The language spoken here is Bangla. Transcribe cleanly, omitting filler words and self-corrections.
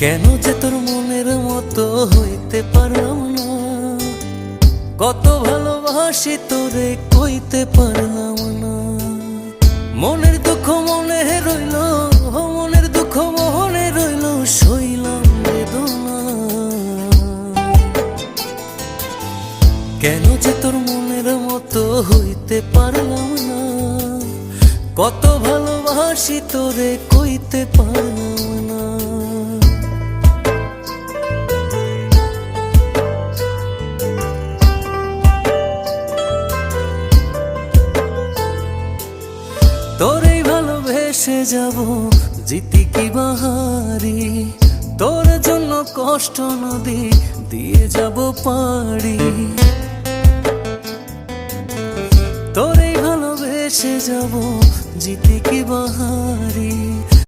কেন যে তোর মনের মতো হইতে পারলাম না, কত ভালোবাসি তোরে কইতে পারলাম না। মনের দুঃখ মনে রইল, মনের দুঃখ মনে রইল, সইলাম বেদনা। কেন যে তোর মনের মতো হইতে পারলাম না, কত ভালোবাসি তোরে কইতে পারলাম না। তোরেই ভালোবেসে যাব জিতি কি বাহারি, তোর জন্য কষ্ট নদী দিয়ে যাব পাড়ি। তোরেই ভালোবেসে যাব জিতি কি বাহারি,